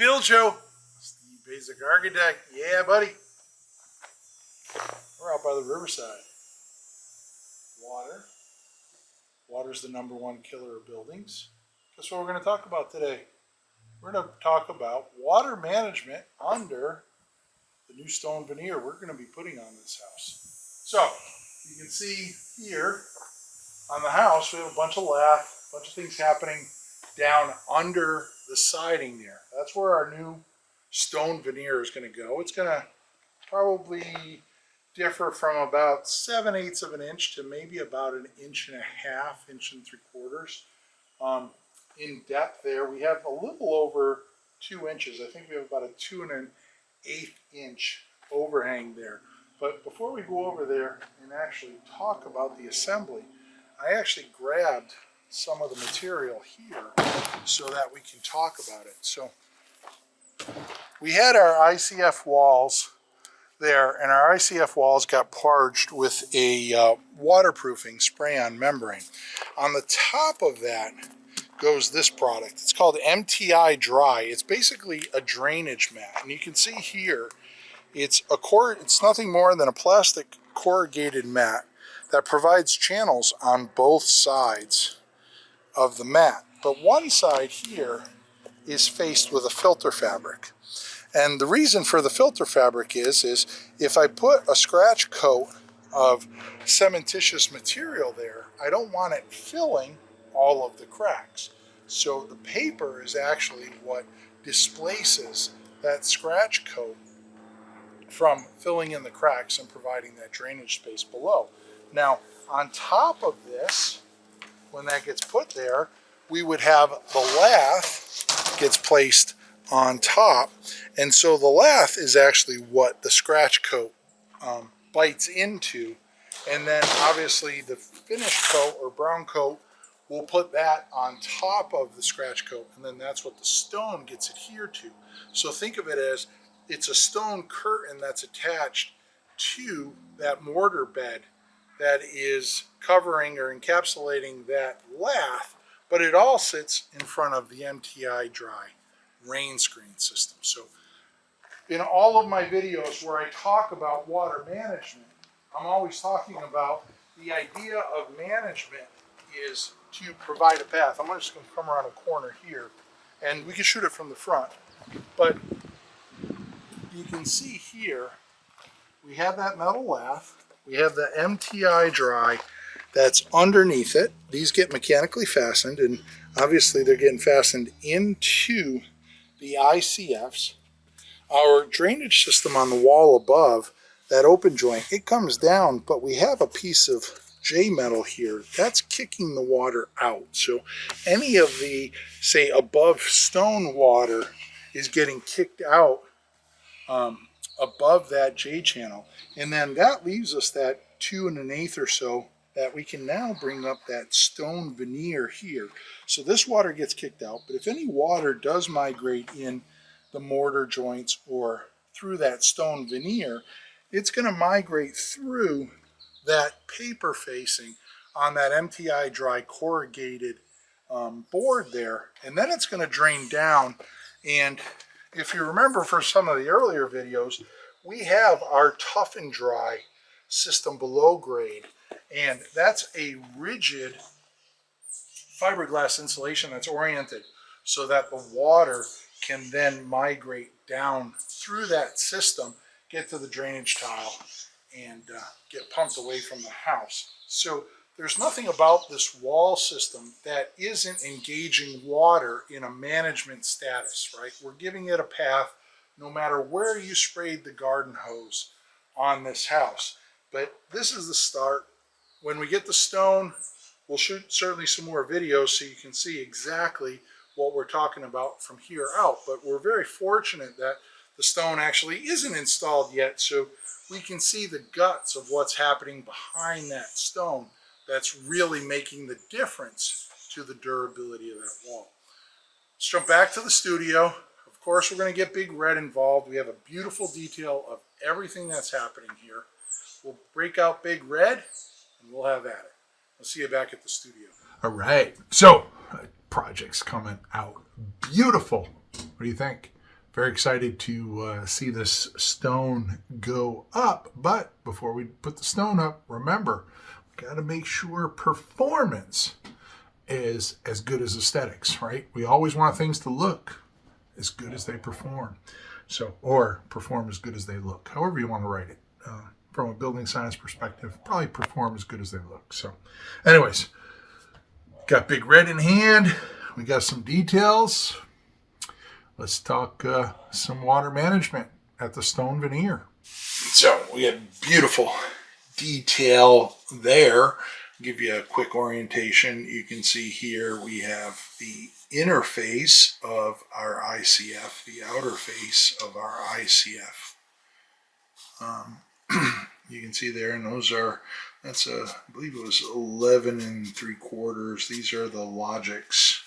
Build Show. Steve Basic Architect. Yeah, buddy. We're out by the riverside. Water. Water's the #1 killer of buildings. Guess what we're going to talk about today? We're going to talk about water management under the new stone veneer we're going to be putting on this house. So, you can see here on the house, we have a bunch of lath, a bunch of things happening down under the siding there. That's where our new stone veneer is going to go. It's going to probably differ from about 7/8 of an inch to maybe about 1.5 inches, 1.75 inches. In depth there, we have a little over 2 inches. I think we have about a 2 1/8 inch overhang there. But before we go over there and actually talk about the assembly, I actually grabbed some of the material here so that we can talk about it. So we had our ICF walls there, and our ICF walls got parged with a waterproofing spray-on membrane. On the top of that goes this product. It's called MTI Dry. It's basically a drainage mat, and you can see here it's nothing more than a plastic corrugated mat that provides channels on both sides of the mat. But one side here is faced with a filter fabric. And the reason for the filter fabric is if I put a scratch coat of cementitious material there, I don't want it filling all of the cracks. So the paper is actually what displaces that scratch coat from filling in the cracks and providing that drainage space below. Now, on top of this, when that gets put there, we would have the lath gets placed on top. And so the lath is actually what the scratch coat bites into. And then obviously the finish coat or brown coat, we'll put that on top of the scratch coat. And then that's what the stone gets adhered to. So think of it as it's a stone curtain that's attached to that mortar bed that is covering or encapsulating that lath, but it all sits in front of the MTI Dry rain screen system. So in all of my videos where I talk about water management, I'm always talking about the idea of management is to provide a path. I'm just going to come around a corner here, and we can shoot it from the front. But you can see here, we have that metal lath. We have the MTI Dry that's underneath it. These get mechanically fastened, and obviously they're getting fastened into the ICFs. Our drainage system on the wall above, that open joint, it comes down, but we have a piece of J-metal here that's kicking the water out. So any of the, say, above stone water is getting kicked out above that J channel, and then that leaves us that 2 1/8 or so that we can now bring up that stone veneer here. So this water gets kicked out, but if any water does migrate in the mortar joints or through that stone veneer, it's going to migrate through that paper facing on that MTI Dry corrugated board there, and then it's going to drain down. And if you remember from some of the earlier videos, we have our Tough and Dry system below grade, and that's a rigid fiberglass insulation that's oriented so that the water can then migrate down through that system, get to the drainage tile, and get pumped away from the house. So there's nothing about this wall system that isn't engaging water in a management status, right? We're giving it a path no matter where you sprayed the garden hose on this house. But this is the start. When we get the stone, we'll shoot certainly some more videos so you can see exactly what we're talking about from here out. But we're very fortunate that the stone actually isn't installed yet, so we can see the guts of what's happening behind that stone that's really making the difference to the durability of that wall. Let's jump back to the studio. Of course, we're going to get Big Red involved. We have a beautiful detail of everything that's happening here. We'll break out Big Red, and we'll have at it. I'll see you back at the studio. All right. So, project's coming out beautiful. What do you think? Very excited to see this stone go up. But before we put the stone up, remember, we got to make sure performance is as good as aesthetics, right? We always want things to look as good as they perform. So, or perform as good as they look, however you want to write it. From a building science perspective, probably perform as good as they look. So, anyways, got Big Red in hand. We got some details. Let's talk some water management at the stone veneer. So we have beautiful detail there. I'll give you a quick orientation. You can see here we have the inner face of our ICF, the outer face of our ICF. You can see there, and those are, that's a, I believe it was 11 3/4. These are the Logix.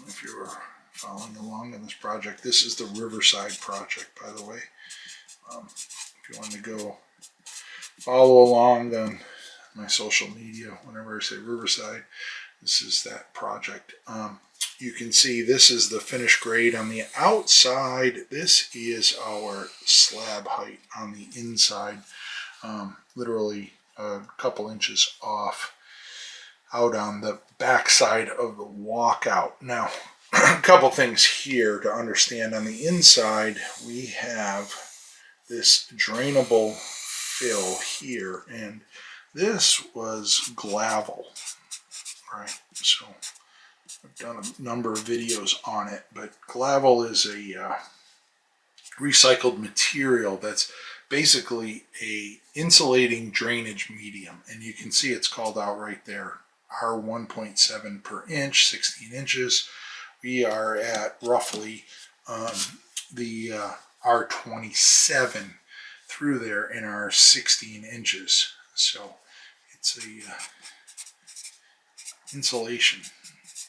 If you were following along in this project, this is the Riverside project, by the way. If you want to go follow along on my social media, whenever I say Riverside, this is that project. You can see this is the finished grade on the outside. This is our slab height on the inside, literally a couple inches off out on the back side of the walkout. Now, a couple things here to understand. On the inside, we have this drainable fill here, and this was gravel, right? So I've done a number of videos on it, but gravel is a recycled material that's basically a insulating drainage medium, and you can see it's called out right there, R1.7 per inch, 16 inches. We are at roughly the R27 through there in our 16 inches. So it's a insulation,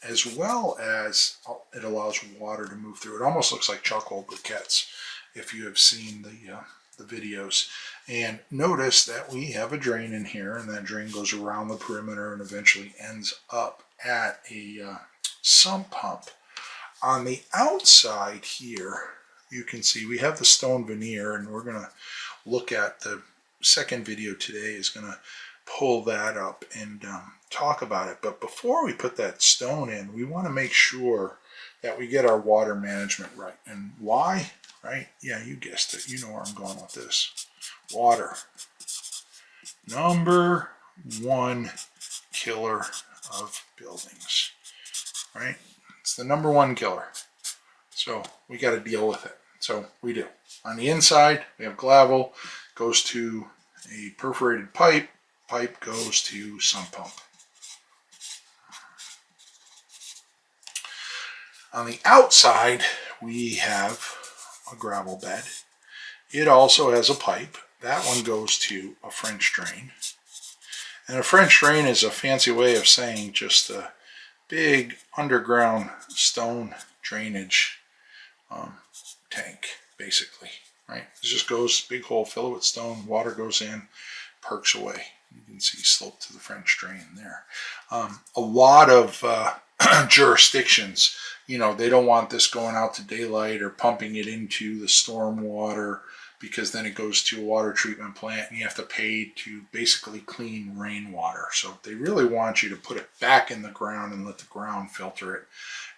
as well as it allows water to move through. It almost looks like charcoal briquettes if you have seen the videos. And notice that we have a drain in here, and that drain goes around the perimeter and eventually ends up at a sump pump. On the outside here, you can see we have the stone veneer, and we're going to look at the second video today is going to pull that up and talk about it. But before we put that stone in, we want to make sure that we get our water management right. And why? Right? Yeah, you guessed it. You know where I'm going with this. Water. Number one killer of buildings. Right? It's the number one killer. So we got to deal with it. So we do. On the inside, we have gravel, goes to a perforated pipe. Pipe goes to sump pump. On the outside, we have a gravel bed. It also has a pipe. That one goes to a French drain. And a French drain is a fancy way of saying just a big underground stone drainage tank, basically, right? It just goes, big hole, fill it with stone, water goes in, perks away. You can see slope to the French drain there. A lot of jurisdictions, you know, they don't want this going out to daylight or pumping it into the storm water, because then it goes to a water treatment plant and you have to pay to basically clean rainwater. So they really want you to put it back in the ground and let the ground filter it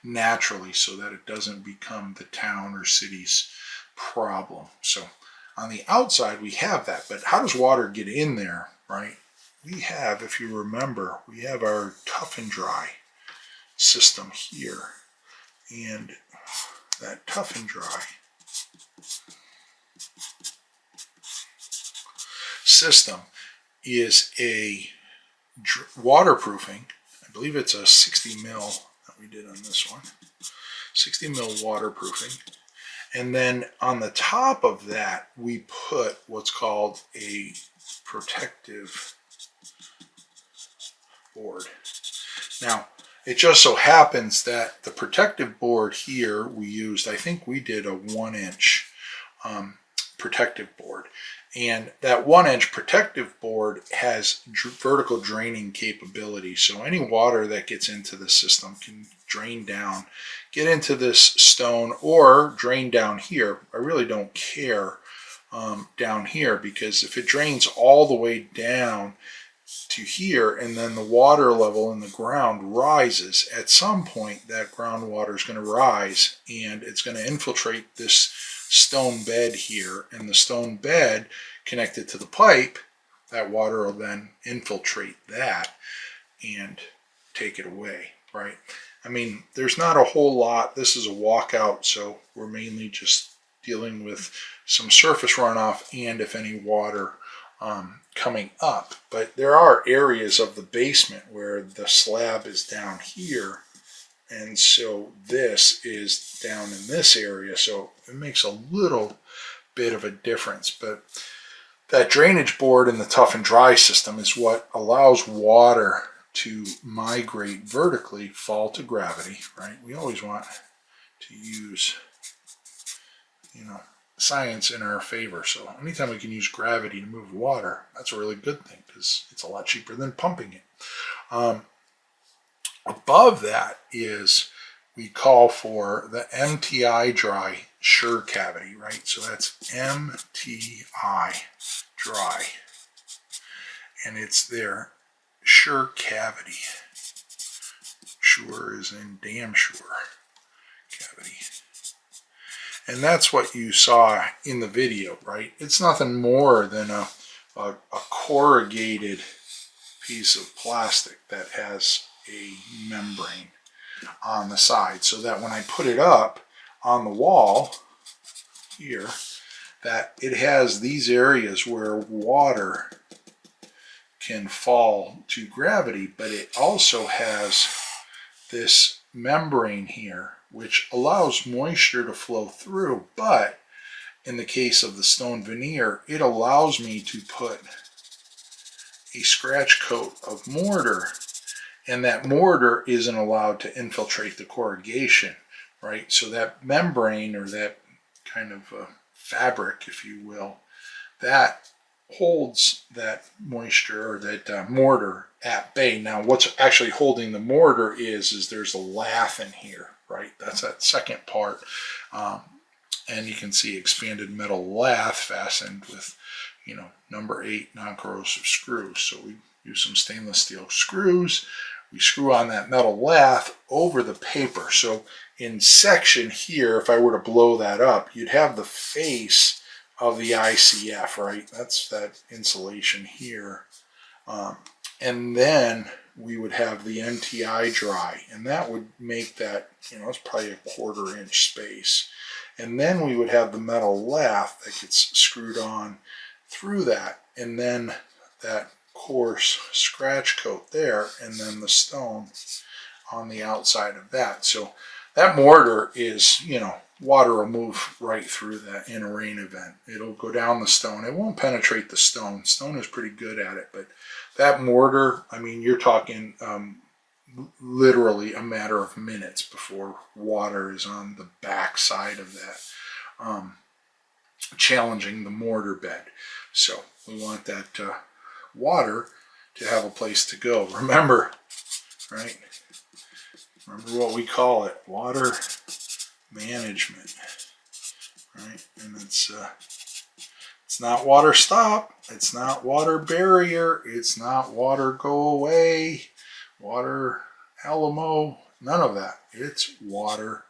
naturally so that it doesn't become the town or city's problem. So on the outside we have that, but how does water get in there, right? We have, if you remember, we have our tough and dry system here, and that tough and dry system is a waterproofing. I believe it's a 60 mil that we did on this one. 60 mil waterproofing. And then on the top of that, we put what's called a protective board. Now, it just so happens that the protective board here we used, I think we did a 1 inch protective board. And that 1-inch protective board has vertical draining capability. So any water that gets into the system can drain down, get into this stone, or drain down here. I really don't care down here, because if it drains all the way down to here and then the water level in the ground rises, at some point that groundwater is going to rise and it's going to infiltrate this stone bed here, and the stone bed connected to the pipe, that water will then infiltrate that and take it away, right? I mean, there's not a whole lot. This is a walkout, so we're mainly just dealing with some surface runoff and if any water coming up. But there are areas of the basement where the slab is down here, and so this is down in this area, so it makes a little bit of a difference. But that drainage board in the tough and dry system is what allows water to migrate vertically, fall to gravity, right? We always want to use, science in our favor. So anytime we can use gravity to move water, that's a really good thing, because it's a lot cheaper than pumping it. Above that is, we call for the MTI dry sure cavity, right? So that's MTI dry, and it's their sure cavity. Sure is in damn sure cavity. And that's what you saw in the video, right? It's nothing more than a corrugated piece of plastic that has a membrane on the side, so that when I put it up on the wall here, that it has these areas where water can fall to gravity, but it also has this membrane here which allows moisture to flow through. But in the case of the stone veneer, it allows me to put a scratch coat of mortar, and that mortar isn't allowed to infiltrate the corrugation, right? So that membrane, or that kind of fabric, if you will, that holds that moisture, or that mortar at bay. Now what's actually holding the mortar is there's a lath in here, right? That's that second part. And you can see expanded metal lath fastened with, number 8 non-corrosive screws. So we use some stainless steel screws. We screw on that metal lath over the paper. So in section here, if I were to blow that up, you'd have the face of the ICF, right? That's that insulation here. And then we would have the MTI dry, and that would make that, it's probably a 1/4 inch space. And then we would have the metal lath that gets screwed on through that, and then that coarse scratch coat there, and then the stone on the outside of that. So that mortar is, water will move right through that in a rain event. It'll go down the stone. It won't penetrate the stone. Stone is pretty good at it, but that mortar, I mean, you're talking literally a matter of minutes before water is on the back side of that, challenging the mortar bed. So we want that water to have a place to go. Remember, right? Remember what we call it: water management, right? And it's not water stop, it's not water barrier, it's not water go away, water Alamo, none of that. It's water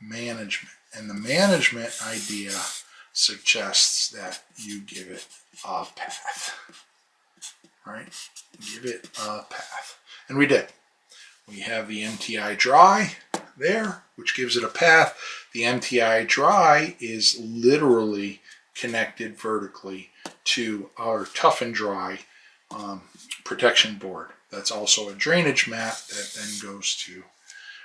management. And the management idea suggests that you give it a path, right? Give it a path. And we did. We have the MTI dry there, which gives it a path. The MTI dry is literally connected vertically to our tough and dry protection board. That's also a drainage mat that then goes to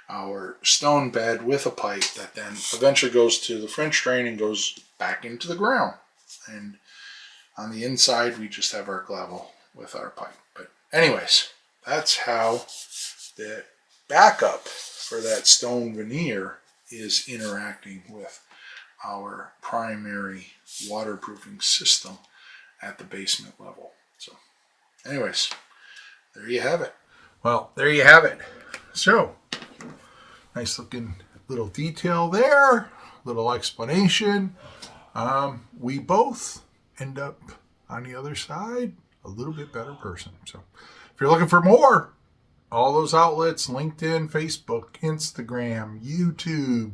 our stone bed with a pipe that then eventually goes to the French drain and goes back into the ground. And on the inside, we just have our gravel with our pipe. But anyways, that's how the backup for that stone veneer is interacting with our primary waterproofing system. at the basement level. So anyways, there you have it. Well, there you have it. So nice looking little detail there, little explanation. We both end up on the other side a little bit better person. So if you're looking for more, all those outlets, LinkedIn, Facebook, Instagram, YouTube,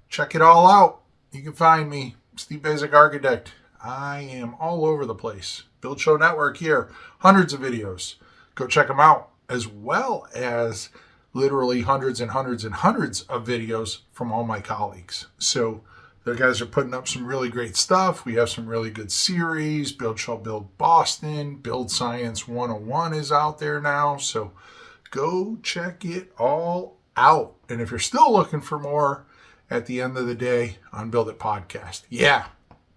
check it all out. You can find me, Steve Basic Architect. I am all over the place. Build Show Network here, hundreds of videos. Go check them out, as well as literally hundreds and hundreds and hundreds of videos from all my colleagues. So the guys are putting up some really great stuff. We have some really good series. Build Show Build Boston, Build Science 101 is out there now. So go check it all out. And if you're still looking for more at the end of the day on Build It Podcast, yeah,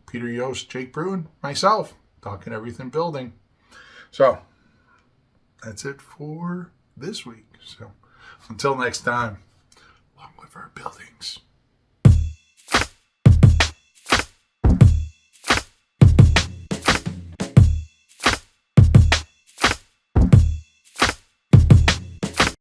Peter Yost, Jake Bruin, myself, talking everything building. So that's it for this week. So until next time, long live our buildings.